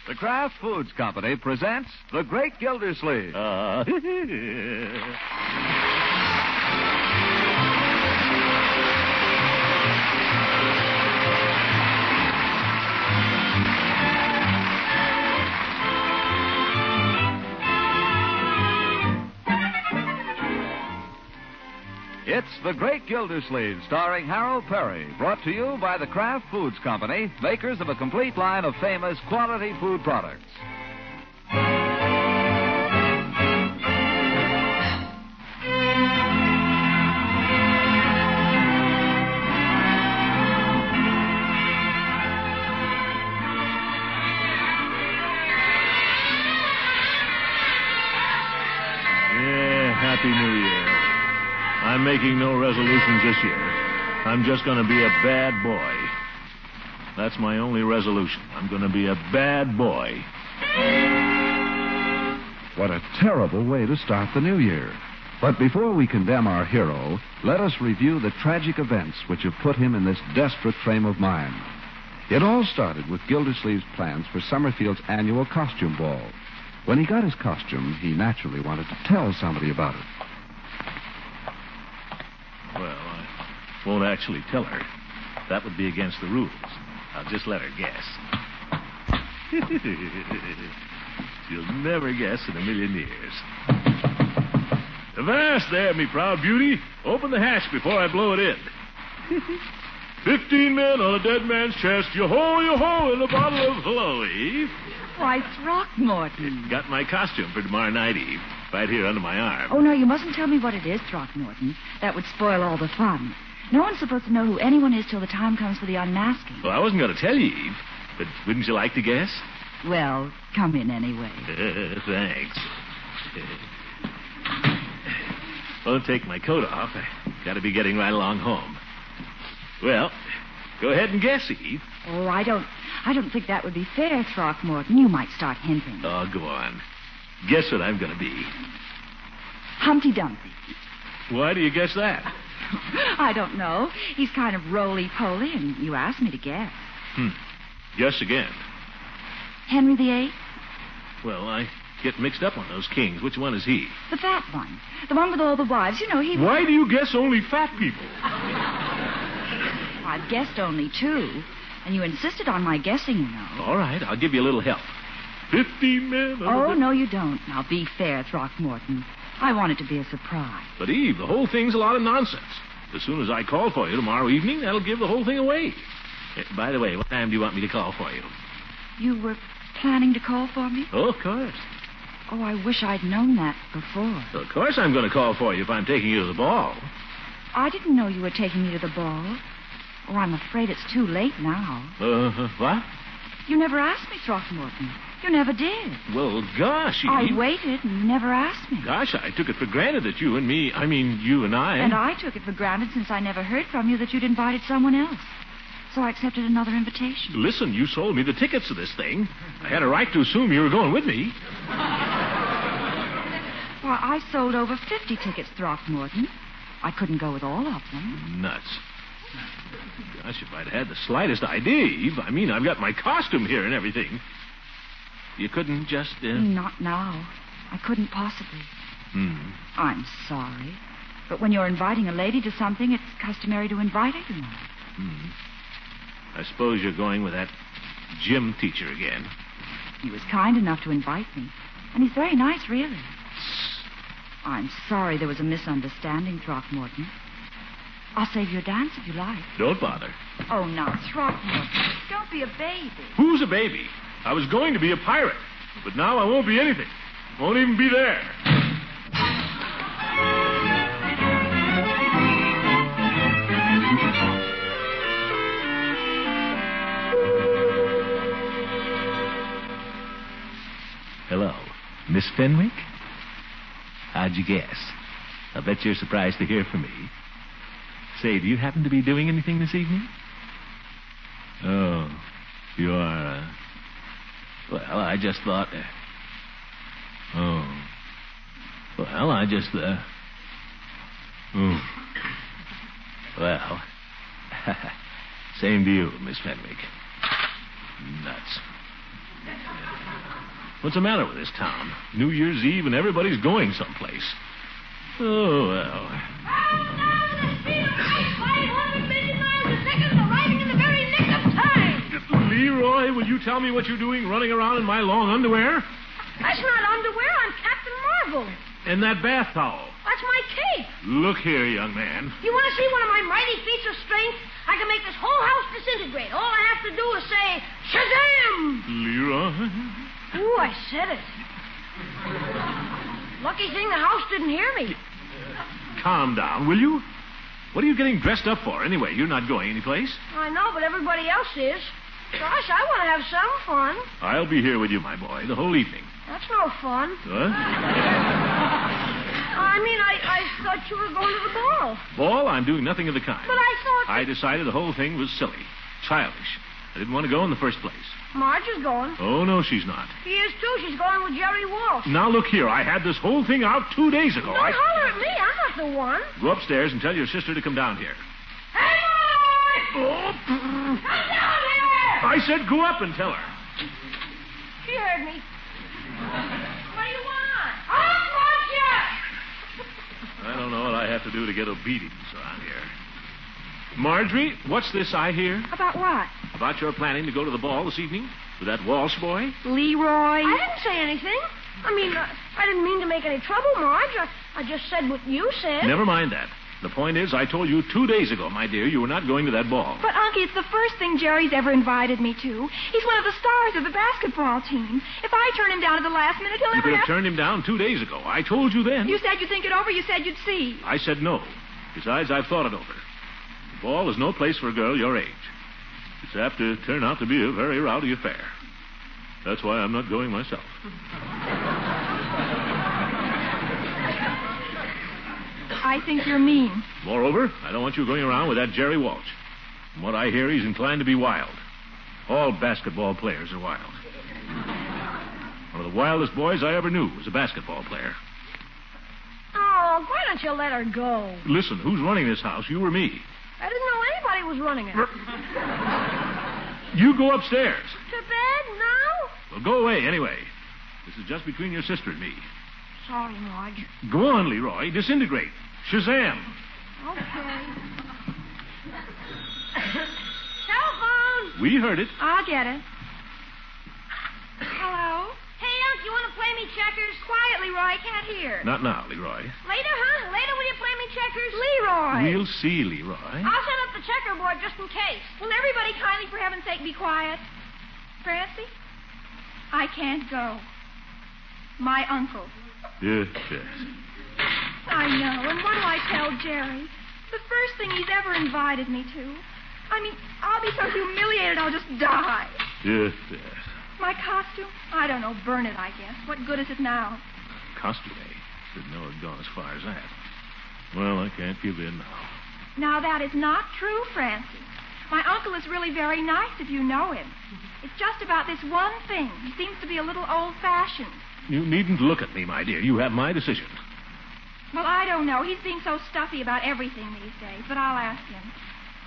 The Kraft Foods Company presents The Great Gildersleeve. It's The Great Gildersleeve, starring Harold Perry, brought to you by the Kraft Foods Company, makers of a complete line of famous quality food products. Happy New Year. I'm making no resolutions this year. I'm just going to be a bad boy. That's my only resolution. I'm going to be a bad boy. What a terrible way to start the new year. But before we condemn our hero, let us review the tragic events which have put him in this desperate frame of mind. It all started with Gildersleeve's plans for Summerfield's annual costume ball. When he got his costume, he naturally wanted to tell somebody about it. Well, I won't actually tell her. That would be against the rules. I'll just let her guess. She'll never guess in a million years. Avast there, me proud beauty. Open the hatch before I blow it in. 15 men on a dead man's chest. Yo-ho, yo-ho, in a bottle of hello, Eve. Why, Throckmorton. Got my costume for tomorrow night, Eve. Right here under my arm. Oh, no, you mustn't tell me what it is, Throckmorton. That would spoil all the fun. No one's supposed to know who anyone is till the time comes for the unmasking. Well, I wasn't going to tell you, Eve. But wouldn't you like to guess? Well, come in anyway. Thanks. Won't take my coat off. I got to be getting right along home. Well, go ahead and guess, Eve. Oh, I don't think that would be fair, Throckmorton. You might start hinting. Oh, go on. Guess what I'm going to be. Humpty Dumpty. Why do you guess that? I don't know. He's kind of roly-poly, and you asked me to guess. Guess again. Henry VIII? Well, I get mixed up on those kings. Which one is he? The fat one. The one with all the wives. You know, he... Why do you guess only fat people? I've guessed only two, and you insisted on my guessing, you know. All right, I'll give you a little help. 15 men... Oh, no, you don't. Now, be fair, Throckmorton. I want it to be a surprise. But, Eve, the whole thing's a lot of nonsense. As soon as I call for you tomorrow evening, that'll give the whole thing away. By the way, what time do you want me to call for you? You were planning to call for me? Oh, of course. Oh, I wish I'd known that before. Well, of course I'm going to call for you if I'm taking you to the ball. I didn't know you were taking me to the ball. Oh, I'm afraid it's too late now. What? You never asked me, Throckmorton. You never did. Well, gosh, Eve. I waited, and you never asked me. Gosh, I took it for granted that you and I... And I took it for granted since I never heard from you that you'd invited someone else. So I accepted another invitation. Listen, you sold me the tickets to this thing. I had a right to assume you were going with me. Why, I sold over 50 tickets, Throckmorton. I couldn't go with all of them. Nuts. Gosh, if I'd had the slightest idea, Eve. I've got my costume here and everything. You couldn't just... Not now. I couldn't possibly. I'm sorry. But when you're inviting a lady to something, it's customary to invite her, you know. I suppose you're going with that gym teacher again. He was kind enough to invite me. And he's very nice, really. I'm sorry there was a misunderstanding, Throckmorton. I'll save you a dance if you like. Don't bother. Oh, now, Throckmorton, don't be a baby. Who's a baby? I was going to be a pirate, but now I won't be anything. Won't even be there. Hello, Miss Fenwick? How'd you guess? I bet you're surprised to hear from me. Say, do you happen to be doing anything this evening? Oh, you are, Well, I just thought... Well, I just, Well, same to you, Miss Fenwick. Nuts. What's the matter with this town? New Year's Eve and everybody's going someplace. Oh, well. Leroy, will you tell me what you're doing running around in my long underwear? That's not underwear. I'm Captain Marvel. And that bath towel. That's my cape. Look here, young man. You want to see one of my mighty feats of strength? I can make this whole house disintegrate. All I have to do is say, Shazam! Leroy? Ooh, I said it. Lucky thing the house didn't hear me. Calm down, will you? What are you getting dressed up for, anyway? You're not going anyplace. I know, but everybody else is. Gosh, I want to have some fun. I'll be here with you, my boy, the whole evening. That's no fun. What? I thought you were going to the ball. Ball? I'm doing nothing of the kind. But I thought... I decided the whole thing was silly, childish. I didn't want to go in the first place. Marge is going. Oh, no, she's not. She is, too. She's going with Jerry Walsh. Now, look here. I had this whole thing out 2 days ago. Don't holler at me. I'm not the one. Go upstairs and tell your sister to come down here. Hey, Marge! Oh. Come down here! I said go up and tell her. She heard me. What do you want? I'll punch you! I don't know what I have to do to get obedience around here. Marjorie, what's this I hear? About what? About your planning to go to the ball this evening with that Walsh boy? Leroy? I didn't say anything. I didn't mean to make any trouble, Marge. I just said what you said. Never mind that. The point is, I told you 2 days ago, my dear, you were not going to that ball. But, Unky, it's the first thing Jerry's ever invited me to. He's one of the stars of the basketball team. If I turn him down at the last minute, he'll You never could have have... turned him down 2 days ago. I told you then. You said you'd think it over. You said you'd see. I said no. Besides, I've thought it over. The ball is no place for a girl your age. It's apt to turn out to be a very rowdy affair. That's why I'm not going myself. I think you're mean. Moreover, I don't want you going around with that Jerry Walsh. From what I hear, he's inclined to be wild. All basketball players are wild. One of the wildest boys I ever knew was a basketball player. Oh, why don't you let her go? Listen, who's running this house, you or me? I didn't know anybody was running it. You go upstairs. To bed now? Well, go away anyway. This is just between your sister and me. Sorry, Marge. Go on, Leroy. Disintegrate. Shazam. Okay. Telephone! We heard it. I'll get it. Hello? Hey, Unc, you want to play me checkers? Quiet, Leroy. I can't hear. Not now, Leroy. Later, huh? Later will you play me checkers? Leroy! We'll see, Leroy. I'll set up the checkerboard just in case. Will everybody kindly, for heaven's sake, be quiet? Francie? I can't go. My uncle. Yes, yes. I know. And what do I tell Jerry? The first thing he's ever invited me to. I'll be so humiliated I'll just die. Yes, yes. My costume? I don't know. Burn it, I guess. What good is it now? Costume, eh? Didn't know it'd gone as far as that. Well, I can't give in now. Now, that is not true, Francie. My uncle is really very nice if you know him. It's just about this one thing. He seems to be a little old-fashioned. You needn't look at me, my dear. You have my decision. Well, I don't know. He's being so stuffy about everything these days, but I'll ask him.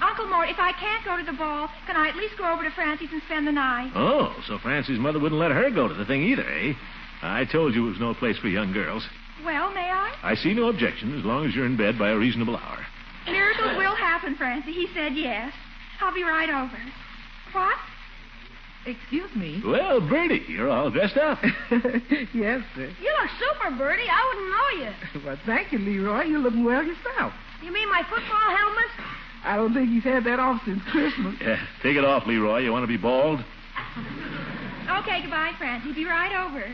Uncle Mort, if I can't go to the ball, can I at least go over to Francie's and spend the night? Oh, so Francie's mother wouldn't let her go to the thing either, eh? I told you it was no place for young girls. Well, may I? I see no objection as long as you're in bed by a reasonable hour. Miracles will happen, Francie. He said yes. I'll be right over. What? Excuse me. Well, Bertie, you're all dressed up. Yes, sir. You look super, Bertie. I wouldn't know you. Well, thank you, Leroy. You're looking well yourself. You mean my football helmet? I don't think he's had that off since Christmas. Yeah, take it off, Leroy. You want to be bald? Okay, goodbye, Francie. Be right over.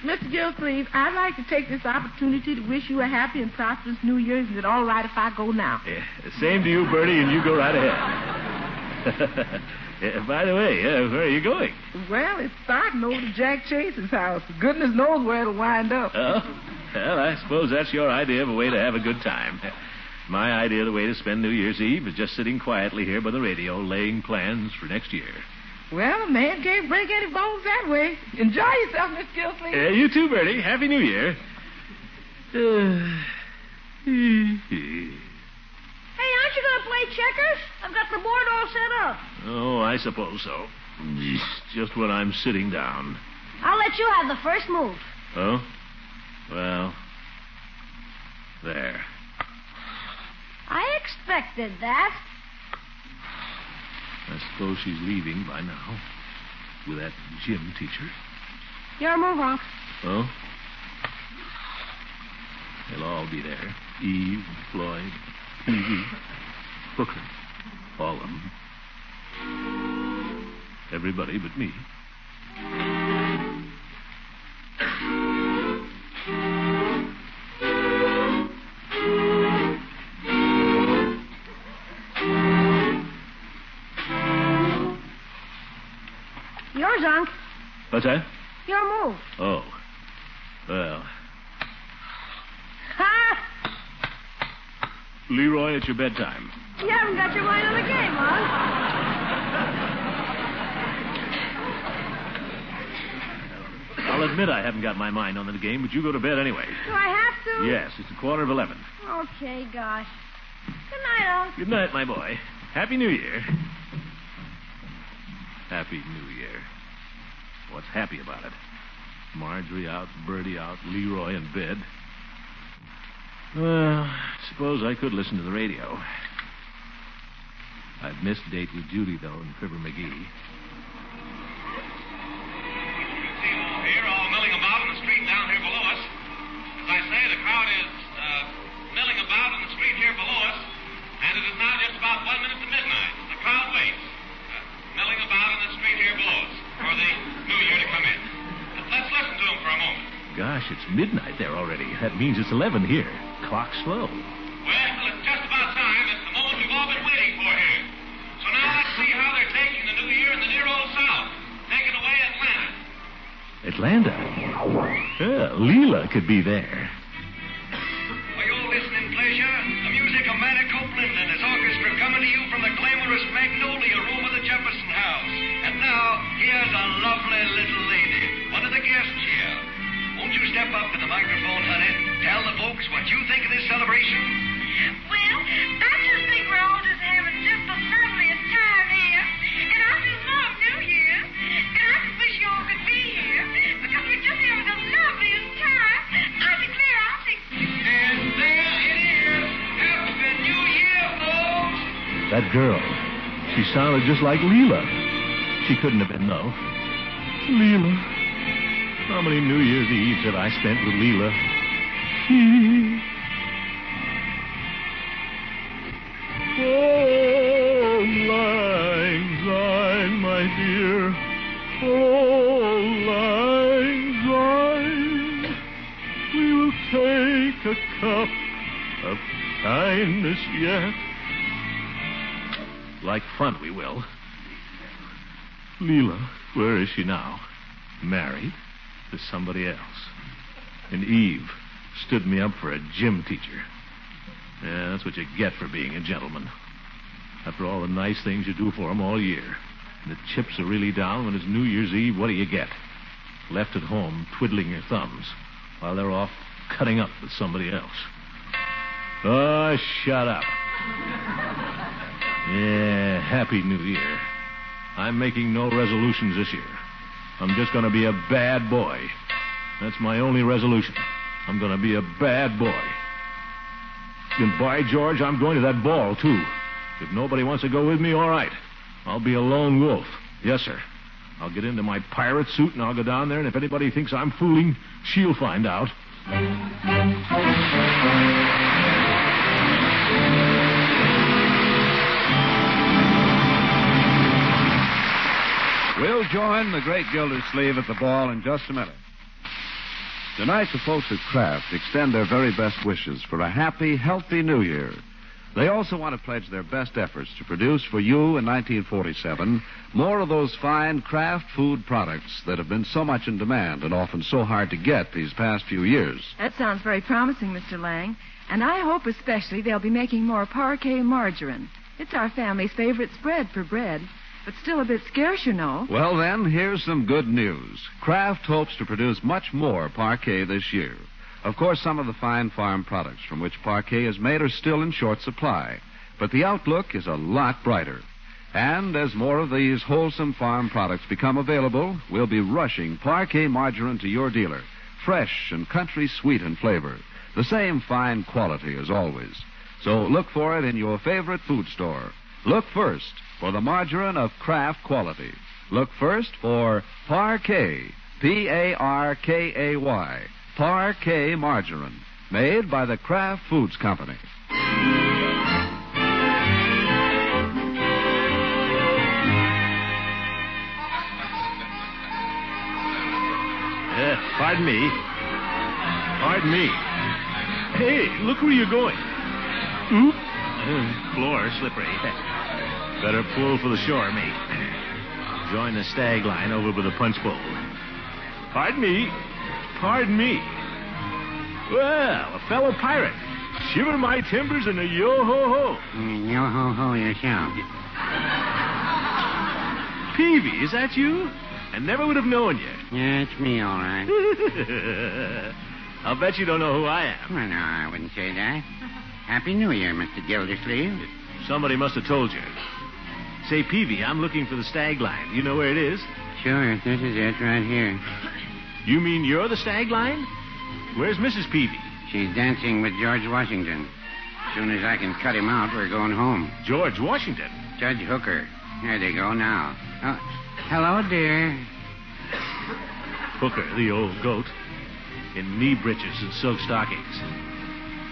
Mr. Gildersleeve, I'd like to take this opportunity to wish you a happy and prosperous New Year. Is it all right if I go now? Yeah, same to you, Bertie, and you go right ahead. By the way, where are you going? Well, it's starting over to Jack Chase's house. Goodness knows where it'll wind up. Oh? Well, I suppose that's your idea of a way to have a good time. My idea of the way to spend New Year's Eve is just sitting quietly here by the radio, laying plans for next year. Well, a man can't break any bones that way. Enjoy yourself, Mr. Gildersleeve. You too, Bertie. Happy New Year. Hey, aren't you going to play checkers? I've got the board all set up. Oh, I suppose so. Just when I'm sitting down. I'll let let you have the first move. Oh? Well, there. I expected that. I suppose she's leaving by now with that gym teacher. Your move, Unc. Oh? They'll all be there. Eve, Floyd, Evie, Hooker. All of them. Everybody but me. Yours, Unc. What's that? Your move. Oh. Well. Ha! Leroy, it's your bedtime. You haven't got your mind on the game, Unc. I'll admit I haven't got my mind on the game, but you go to bed anyway. Do I have to? Yes, it's 11:15. Okay, gosh. Good night, Unc. Good night, my boy. Happy New Year. Happy New Year. What's happy about it? Marjorie out, Bertie out, Leroy in bed. Well, suppose I could listen to the radio. I'd missed date with Judy, though, and Fibber McGee. Here, all milling about in the street down here below us. As I say, the crowd is milling about in the street here below us, and it is now just about 1 minute to midnight. The crowd waits, milling about in the street here below us for the new year to come in. Let's listen to them for a moment. Gosh, it's midnight there already. That means it's 11 here. Clock's slow. Well, it's just about time. It's the moment we've all been waiting for here. So now let's see how they're taking the new year in the near old South. Taking away Atlanta. Atlanta? Yeah, Leela could be there. For your listening pleasure, the music of Manny Copeland and his orchestra coming to you from the glamorous Magnolia room of the Jefferson House. And now, here's a lovely little lady, one of the guests here. Won't you step up to the microphone, honey? Tell the folks what you think of this celebration. Well, I just think we're all just having just the loveliest time here. And I just love New Year. And I just wish you all could be here. Because we're just having the loveliest time. I declare I think... And there it is. Happy New Year, folks. That girl. She sounded just like Leela. She couldn't have been, though. Leela. How many New Year's Eves have I spent with Leela? Oh, lang syne, my dear. Oh, lang syne. We will take a cup of kindness yet. Like fun, we will. Leela, where is she now? Married to somebody else. And Eve stood me up for a gym teacher. Yeah, that's what you get for being a gentleman. After all the nice things you do for them all year. And the chips are really down when it's New Year's Eve, what do you get? Left at home twiddling your thumbs while they're off cutting up with somebody else. Oh, shut up. Yeah, Happy New Year. I'm making no resolutions this year. I'm just going to be a bad boy. That's my only resolution. I'm going to be a bad boy. And by George, I'm going to that ball, too. If nobody wants to go with me, all right. I'll be a lone wolf. Yes, sir. I'll get into my pirate suit and I'll go down there, and if anybody thinks I'm fooling, she'll find out. We'll join the great Gildersleeve at the ball in just a minute. Tonight, the folks at Kraft extend their very best wishes for a happy, healthy New Year. They also want to pledge their best efforts to produce for you in 1947 more of those fine Kraft food products that have been so much in demand and often so hard to get these past few years. That sounds very promising, Mr. Lang. And I hope especially they'll be making more parquet margarine. It's our family's favorite spread for bread. But still a bit scarce, you know. Well, then, here's some good news. Kraft hopes to produce much more parquet this year. Of course, some of the fine farm products from which parquet is made are still in short supply. But the outlook is a lot brighter. And as more of these wholesome farm products become available, we'll be rushing Parquet margarine to your dealer. Fresh and country sweet in flavor. The same fine quality as always. So look for it in your favorite food store. Look first for the margarine of Kraft quality. Look first for Parquet, Parkay, Parquet margarine, made by the Kraft Foods Company. Pardon me. Pardon me. Hey, look where you're going. Oop. Floor slippery. Better pull for the shore, mate. Join the stag line over by the punch bowl. Pardon me. Pardon me. Well, a fellow pirate. Shiver my timbers and a yo-ho-ho. Yo-ho-ho yourself. Peavy, is that you? I never would have known you. Yeah, it's me, all right. I'll bet you don't know who I am. Well, no, I wouldn't say that. Happy New Year, Mr. Gildersleeve. Somebody must have told you. Say, Peavy, I'm looking for the stag line. You know where it is? Sure, this is it right here. You mean you're the stag line? Where's Mrs. Peavy? She's dancing with George Washington. As soon as I can cut him out, we're going home. George Washington? Judge Hooker. There they go now. Oh, hello, dear. Hooker, the old goat, in knee breeches and silk stockings.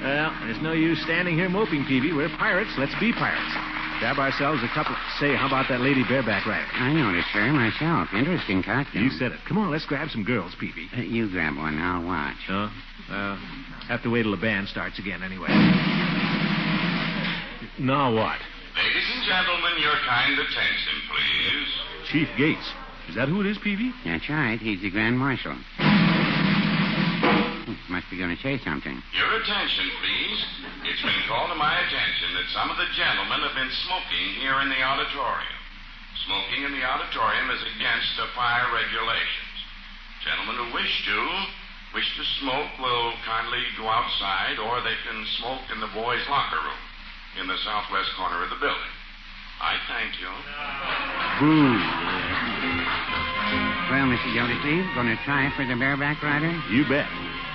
Well, there's no use standing here moping, Peavy. We're pirates. Let's be pirates. Grab ourselves a couple. Say, how about that lady bareback rider? I noticed her myself. Interesting costume. You said it. Come on, let's grab some girls, Peavy. You grab one. I'll watch. Oh? Have to wait till the band starts again anyway. Now what? Ladies and gentlemen, your kind attention, please. Chief Gates. Is that who it is, Peavy? That's right. He's the Grand Marshal. Must be going to say something. Your attention, please. It's been called to my attention that some of the gentlemen have been smoking here in the auditorium. Smoking in the auditorium is against the fire regulations. Gentlemen who wish to smoke will kindly go outside, or they can smoke in the boys' locker room in the southwest corner of the building. I thank you. Boo. Well, Mr. Gildersleeve, going to try for the bareback rider? You bet.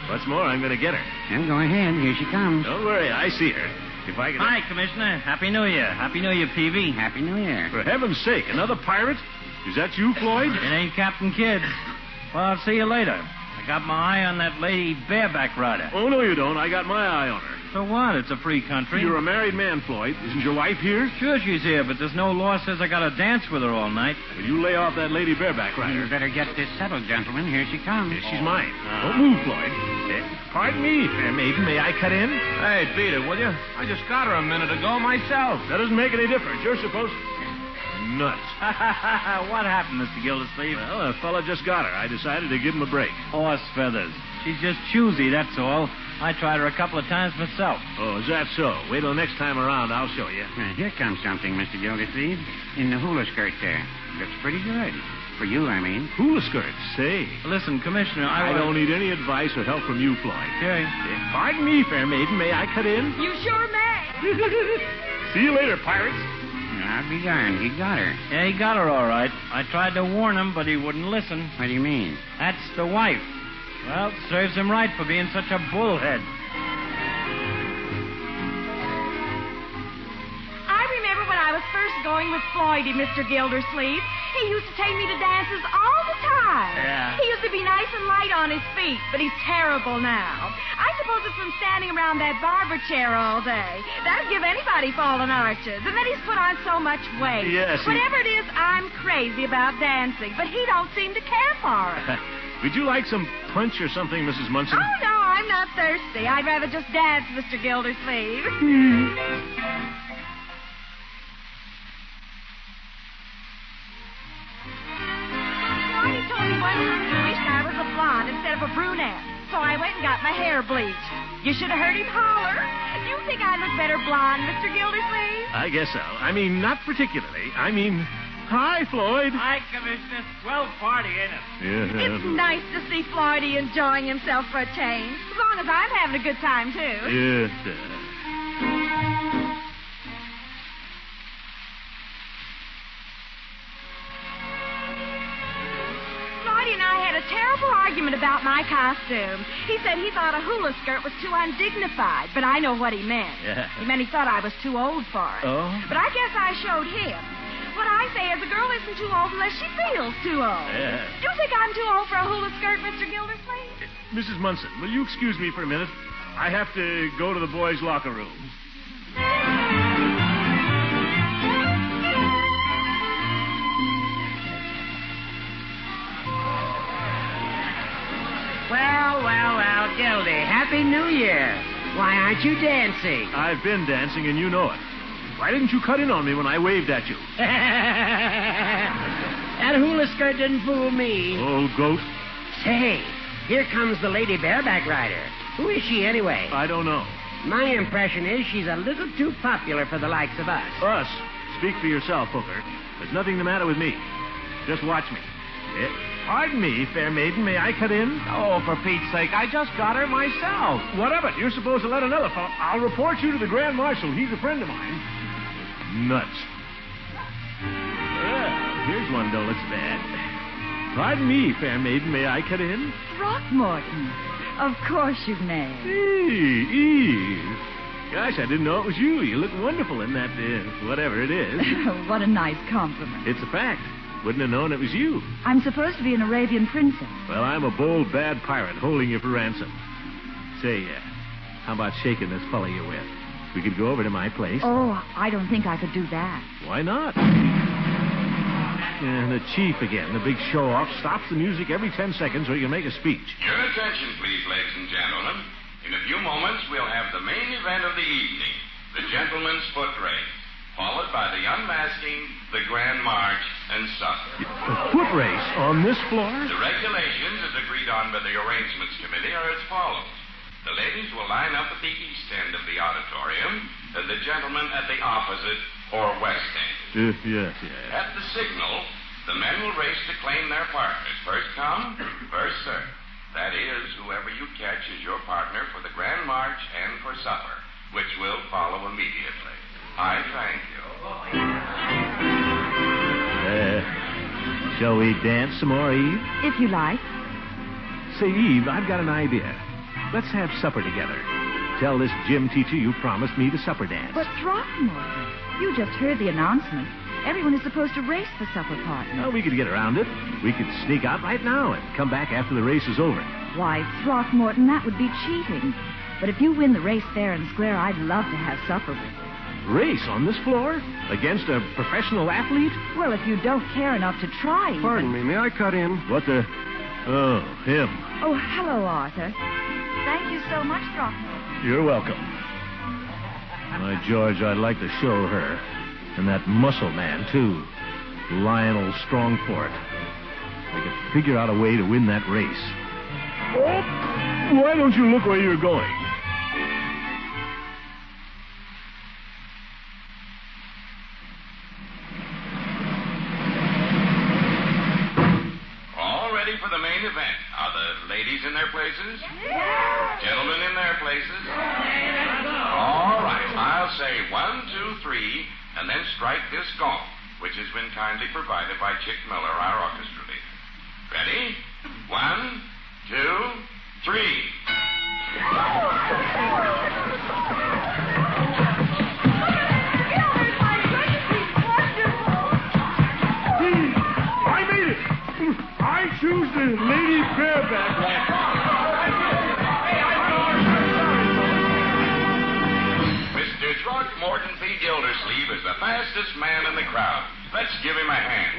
What's more, I'm going to get her. Then go ahead. Here she comes. Don't worry, I see her. If I can... Hi, Commissioner. Happy New Year. Happy New Year, Peavy. Happy New Year. For heaven's sake, another pirate? Is that you, Floyd? It ain't Captain Kidd. Well, I'll see you later. I got my eye on that lady bareback rider. Oh, no, you don't. I got my eye on her. So what? It's a free country. You're a married man, Floyd. Isn't your wife here? Sure she's here, but there's no law says I gotta dance with her all night. Well, you lay off that lady bareback rider. You better get this settled, gentlemen. Here she comes. She's mine. Don't move, Floyd. Pardon me, fair maiden. May I cut in? Hey, beat it, will you? I just got her a minute ago myself. That doesn't make any difference. You're supposed... Nuts. What happened, Mr. Gildersleeve? Well, a fella just got her. I decided to give him a break. Horse feathers. She's just choosy, that's all. I tried her a couple of times myself. Oh, is that so? Wait till next time around. I'll show you. Here comes something, Mr. Gildersleeve. In the hula skirt there. Looks pretty good. For you, I mean. Hula skirts? Say. Listen, Commissioner, I don't need any advice or help from you, Floyd. Okay. Pardon me, fair maiden. May I cut in? You sure may. See you later, pirates. I'll be darned. He got her. Yeah, he got her all right. I tried to warn him, but he wouldn't listen. What do you mean? That's the wife. Well, serves him right for being such a bullhead. I remember when I was first going with Floydie, Mr. Gildersleeve. He used to take me to dances all the time. Yeah. He used to be nice and light on his feet, but he's terrible now. I suppose it's from standing around that barber chair all day. That'd give anybody fallen arches. And then he's put on so much weight. Yes. Whatever it is, I'm crazy about dancing, but he don't seem to care for it. Would you like some punch or something, Mrs. Munson? Oh, no, I'm not thirsty. I'd rather just dance, Mr. Gildersleeve. He told me one time he wished I was a blonde instead of a brunette, so I went and got my hair bleached. You should have heard him holler. Do you think I look better blonde, Mr. Gildersleeve? I guess so. I mean, not particularly. I mean, hi, Floyd. Hi, Commissioner. Swell party, ain't it? Yeah. It's nice to see Floydie enjoying himself for a change, as long as I'm having a good time, too. Yes. and I had a terrible argument about my costume. He said he thought a hula skirt was too undignified, but I know what he meant. Yeah. He meant he thought I was too old for it. Oh? But I guess I showed him. What I say is a girl isn't too old unless she feels too old. Yeah. Do you think I'm too old for a hula skirt, Mr. Gildersleeve? Mrs. Munson, will you excuse me for a minute? I have to go to the boys' locker room. Well, Gildy, Happy New Year. Why aren't you dancing? I've been dancing, and you know it. Why didn't you cut in on me when I waved at you? That hula skirt didn't fool me. Old goat. Say, here comes the lady bareback rider. Who is she anyway? I don't know. My impression is she's a little too popular for the likes of us. Us? Speak for yourself, Hooker. There's nothing the matter with me. Just watch me. Pardon me, fair maiden. May I cut in? Oh, for Pete's sake, I just got her myself. What of it? You're supposed to let another fellow. I'll report you to the Grand Marshal. He's a friend of mine. Nuts. Well, here's one don't look so bad. Pardon me, fair maiden. May I cut in? Throckmorton. Of course you may. Eve. Gosh, I didn't know it was you. You look wonderful in that, whatever it is. What a nice compliment. It's a fact. Wouldn't have known it was you. I'm supposed to be an Arabian princess. Well, I'm a bold, bad pirate holding you for ransom. Say, how about shaking this fellow you're with? We could go over to my place. Oh, I don't think I could do that. Why not? And the chief again, the big show-off, stops the music every 10 seconds so he can make a speech. Your attention, please, ladies and gentlemen. In a few moments, we'll have the main event of the evening, the gentleman's foot race, followed by the unmasking, the grand march, and supper. A foot race on this floor? The regulations, as agreed on by the arrangements committee, are as follows. The ladies will line up at the east end of the auditorium, and the gentlemen at the opposite or west end. Yes. At the signal, the men will race to claim their partners. First come, first served. That is, whoever you catch is your partner for the grand march and for supper, which will follow immediately. I thank you. Shall we dance some more, Eve? If you like. Say, Eve, I've got an idea. Let's have supper together. Tell this gym teacher you promised me the supper dance. But Throckmorton, you just heard the announcement. Everyone is supposed to race the supper partner. Well, we could get around it. We could sneak out right now and come back after the race is over. Why, Throckmorton, that would be cheating. But if you win the race fair and square, I'd love to have supper with you. Race on this floor? Against a professional athlete? Well, if you don't care enough to try. Pardon me, may I cut in? What the... Oh, him. Oh, hello, Arthur. Thank you so much, Throckmorton. You're welcome. My George, I'd like to show her. And that muscle man, too. Lionel Strongport. I could figure out a way to win that race. Oh, why don't you look where you're going? All ready for the main event. Are the ladies in their places? Yeah. Gentlemen in their places? All right. I'll say 1, 2, 3, and then strike this gong, which has been kindly provided by Chick Miller, our orchestra leader. Ready? 1, 2, 3. I made it! I choose the lady bareback line. Mr. Throckmorton P. Gildersleeve is the fastest man in the crowd. Let's give him a hand.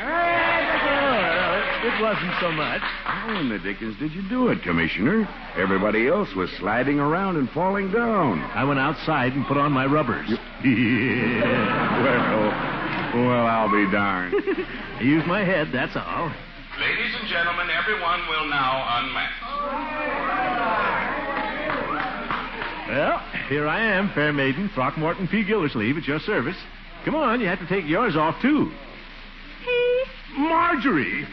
It wasn't so much. How in the dickens did you do it, Commissioner? Everybody else was sliding around and falling down. I went outside and put on my rubbers. Well, I'll be darned. I used my head, that's all. Ladies and gentlemen, everyone will now unmask. Well, here I am, fair maiden, Throckmorton P. Gildersleeve, at your service. Come on, you have to take yours off, too. Marjorie!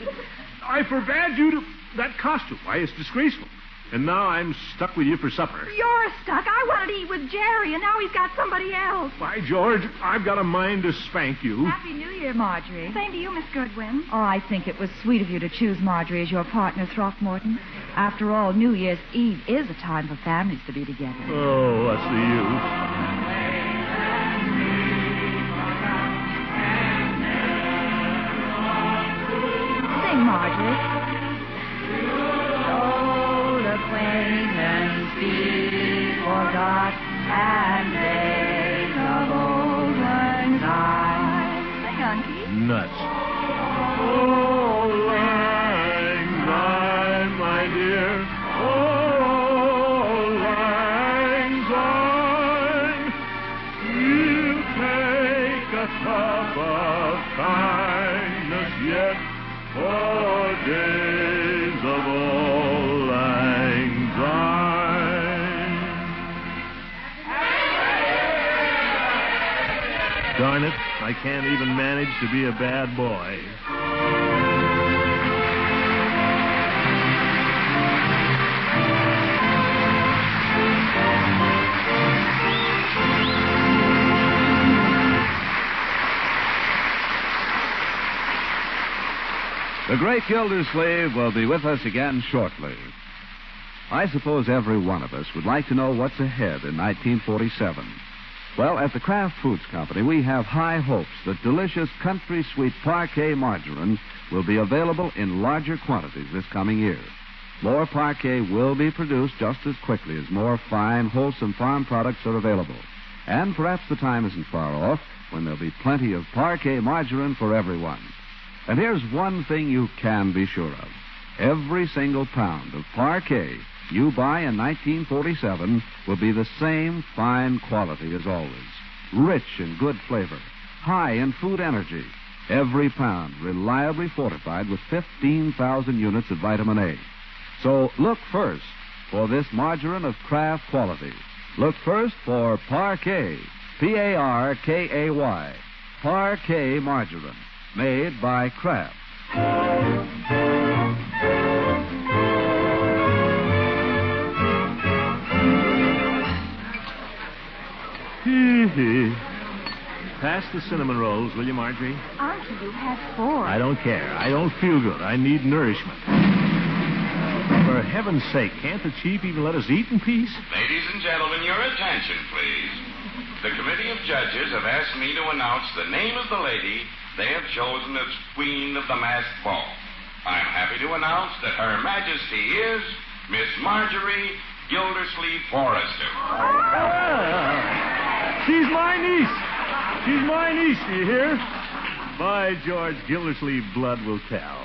I forbade you to... That costume, why, it's disgraceful. And now I'm stuck with you for supper. You're stuck. I wanted to eat with Jerry, and now he's got somebody else. By George, I've got a mind to spank you. Happy New Year, Marjorie. Same to you, Miss Goodwin. Oh, I think it was sweet of you to choose Marjorie as your partner, Throckmorton. After all, New Year's Eve is a time for families to be together. Oh, what's the use? Sing, Marjorie. Old acquaintance be forgot, and days of old lang syne. Sing, Unky. Nuts. Oh, lang syne, my dear. Oh, lang syne. We'll take a cup of kindness yet for days of old lang syne. Darn it, I can't even manage to be a bad boy. The great Gildersleeve will be with us again shortly. I suppose every one of us would like to know what's ahead in 1947. Well, at the Kraft Foods Company, we have high hopes that delicious country sweet parquet margarine will be available in larger quantities this coming year. More parquet will be produced just as quickly as more fine, wholesome farm products are available. And perhaps the time isn't far off when there'll be plenty of parquet margarine for everyone. And here's one thing you can be sure of. Every single pound of parquet you buy in 1947 will be the same fine quality as always. Rich in good flavor, high in food energy. Every pound reliably fortified with 15,000 units of vitamin A. So look first for this margarine of Kraft quality. Look first for Parquet, P-A-R-K-A-Y, Parquet margarine, made by Kraft. Pass the cinnamon rolls, will you, Marjorie? Uncle, you had 4. I don't care. I don't feel good. I need nourishment. For heaven's sake, can't the chief even let us eat in peace? Ladies and gentlemen, your attention, please. The committee of judges have asked me to announce the name of the lady they have chosen as Queen of the Masked Ball. I'm happy to announce that Her Majesty is Miss Marjorie Gildersleeve Forrester. She's my niece. She's my niece, do you hear? By George, Gildersleeve blood will tell.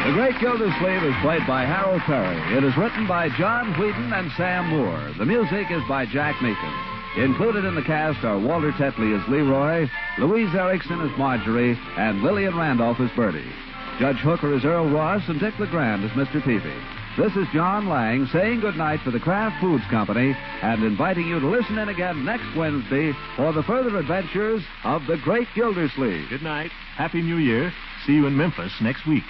The Great Gildersleeve is played by Harold Perry. It is written by John Whedon and Sam Moore. The music is by Jack Meakin. Included in the cast are Walter Tetley as Leroy, Louise Erickson as Marjorie, and Lillian Randolph as Bertie. Judge Hooker is Earl Ross, and Dick LeGrand as Mr. Peavy. This is John Lang saying goodnight for the Kraft Foods Company and inviting you to listen in again next Wednesday for the further adventures of the Great Gildersleeve. Good night. Happy New Year. See you in Memphis next week.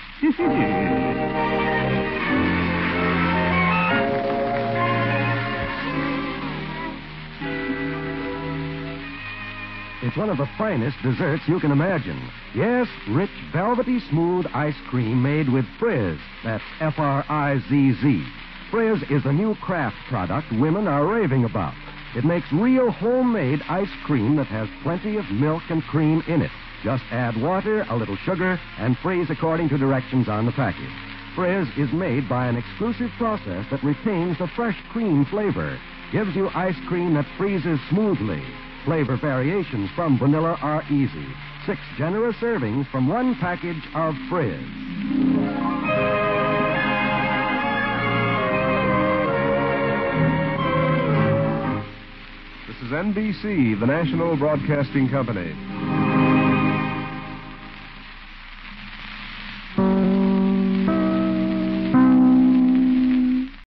It's one of the finest desserts you can imagine. Yes, rich, velvety, smooth ice cream made with Frizz. That's F-R-I-Z-Z. Frizz is the new Kraft product women are raving about. It makes real homemade ice cream that has plenty of milk and cream in it. Just add water, a little sugar, and freeze according to directions on the package. Frizz is made by an exclusive process that retains the fresh cream flavor. Gives you ice cream that freezes smoothly. Flavor variations from vanilla are easy. 6 generous servings from one package of Frizz. This is NBC, the National Broadcasting Company.